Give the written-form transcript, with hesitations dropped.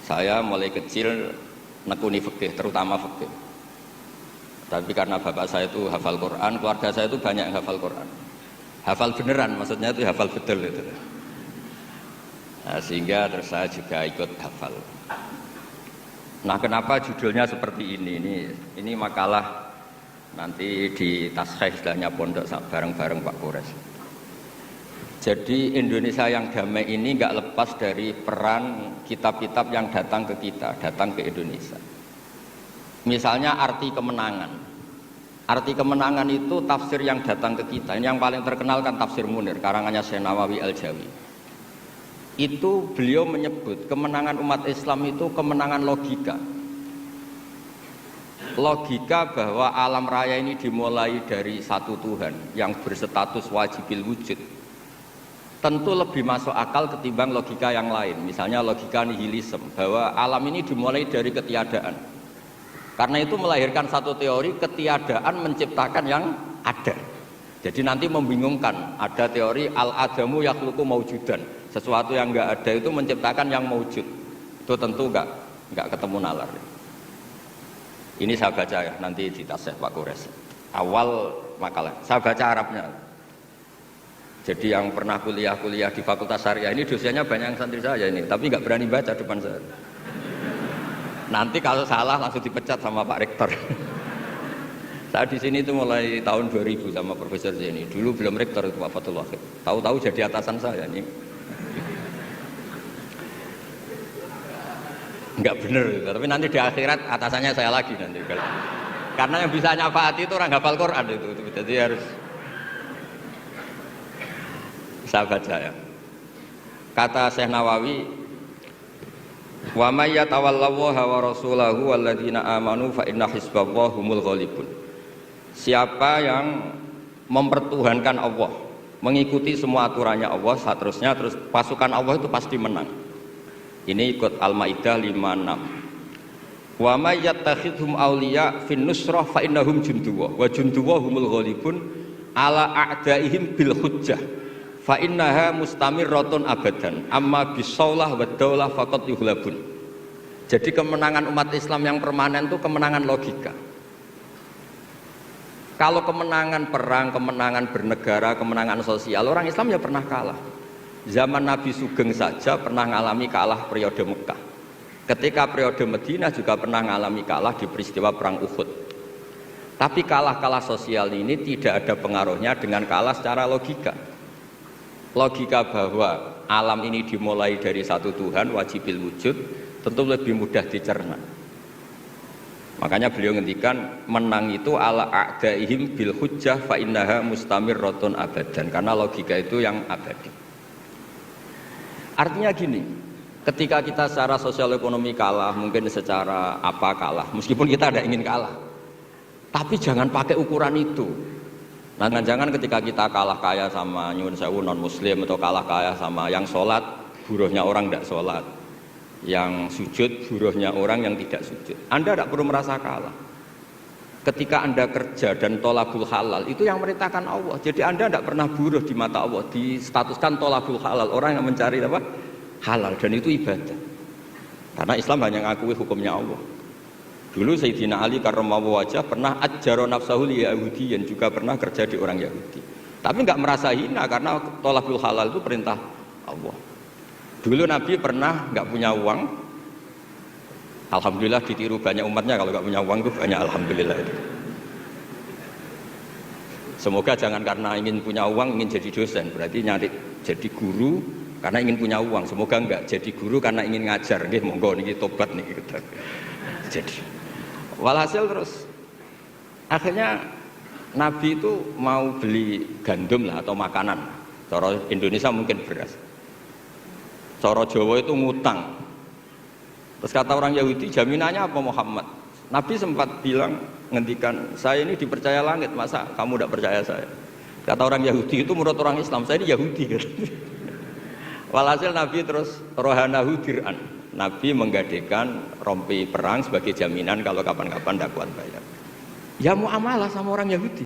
Saya mulai kecil nekuni fikih, terutama fikih. Tapi karena bapak saya itu hafal Quran, keluarga saya itu banyak yang hafal Quran. Hafal beneran, maksudnya itu hafal betul itu. Nah, sehingga terus saya juga ikut hafal. Nah, kenapa judulnya seperti ini? Ini makalah nanti di taskhih istilahnya pondok bareng-bareng Pak Kores. Jadi Indonesia yang damai ini nggak lepas dari peran kitab-kitab yang datang ke kita, datang ke Indonesia. Misalnya arti kemenangan. Arti kemenangan itu tafsir yang datang ke kita. Ini yang paling terkenal kan tafsir Munir, karangannya Syekh Nawawi Al-Jawi. Itu beliau menyebut kemenangan umat Islam itu kemenangan logika. Logika bahwa alam raya ini dimulai dari satu Tuhan yang berstatus wajibil wujud. Tentu lebih masuk akal ketimbang logika yang lain. Misalnya logika nihilisme, bahwa alam ini dimulai dari ketiadaan. Karena itu melahirkan satu teori ketiadaan menciptakan yang ada. Jadi nanti membingungkan. Ada teori al-adamu yakhluqu maujudan. Sesuatu yang enggak ada itu menciptakan yang maujud. Itu tentu enggak ketemu nalar. Ini saya baca ya, nanti di taskhih Pak Kores. Awal makalah. Saya baca Arabnya. Jadi yang pernah kuliah di Fakultas Syariah ini dosennya banyak yang santri saya ini, tapi nggak berani baca depan saya. Nanti kalau salah langsung dipecat sama Pak Rektor. Saya di sini itu mulai tahun 2000 sama Profesor Zeni. Dulu belum Rektor itu Pak Fatul Wahid. Tahu-tahu jadi atasan saya ini. Nggak bener, tapi nanti di akhirat atasannya saya lagi nanti. Karena yang bisa nyafaati itu orang hafal Quran itu. Jadi harus saya baca ya. Kata Syekh Nawawi, wa may yatawallallaha wa rasulahu walladzina amanu fa inna hizballahi humul ghalibun. Siapa yang mempertuhankan Allah, mengikuti semua aturannya Allah, seterusnya terus pasukan Allah itu pasti menang. Ini ikut Al-Maidah 56. Wa may yattakhidhum awliya fin nusrah fa innahum junduwa wa junduwa humul ghalibun ala a'daihim bil hujjah. Fa innaha mustamirratun abadan amma bisaulah wa daulah faqat yuhlabun. Jadi kemenangan umat Islam yang permanen itu kemenangan logika. Kalau kemenangan perang, kemenangan bernegara, kemenangan sosial, orang Islam ya pernah kalah. Zaman Nabi Sugeng saja pernah mengalami kalah periode Mekah. Ketika periode Madinah juga pernah mengalami kalah di peristiwa perang Uhud. Tapi kalah-kalah sosial ini tidak ada pengaruhnya dengan kalah secara logika. Logika bahwa alam ini dimulai dari satu Tuhan wajibil wujud tentu lebih mudah dicerna. Makanya beliau ngendikan menang itu ala a'daihim bil hujjah fa innaha mustamirratun abadan, karena logika itu yang abadi. Artinya gini, ketika kita secara sosial ekonomi kalah, mungkin secara apa kalah, meskipun kita tidak ingin kalah, tapi jangan pakai ukuran itu. Nah, jangan ketika kita kalah kaya sama nyuwun sewu non muslim atau kalah kaya sama yang sholat, buruhnya orang tidak sholat, yang sujud, buruhnya orang yang tidak sujud. Anda tidak perlu merasa kalah. Ketika Anda kerja dan tolabul halal, itu yang merintahkan Allah. Jadi Anda tidak pernah buruh di mata Allah, distatuskan tolabul halal, orang yang mencari apa? Halal, dan itu ibadah. Karena Islam hanya mengakui hukumnya Allah. Dulu Sayyidina Ali karramallahu wajhah pernah ajjaro nafsahu li Yahudiyan, juga pernah kerja di orang Yahudi. Tapi nggak merasa hina karena tolabul halal itu perintah Allah. Dulu Nabi pernah nggak punya uang. Alhamdulillah ditiru banyak umatnya, kalau nggak punya uang itu banyak alhamdulillah itu. Semoga jangan karena ingin punya uang ingin jadi dosen, berarti nyari jadi guru karena ingin punya uang. Semoga enggak jadi guru karena ingin ngajar. Nggih monggo niki tobat niki gitu. Jadi walhasil terus akhirnya Nabi itu mau beli gandum lah atau makanan. Cara Indonesia mungkin beras. Cara Jawa itu ngutang. Terus kata orang Yahudi, jaminannya apa Muhammad? Nabi sempat bilang, ngendikan, saya ini dipercaya langit, masa kamu tidak percaya saya? Kata orang Yahudi itu menurut orang Islam, saya ini Yahudi. Walhasil Nabi terus rohanahu dir'an. Nabi menggadekan rompi perang sebagai jaminan kalau kapan-kapan tidak kuat bayar. Ya muamalah sama orang Yahudi.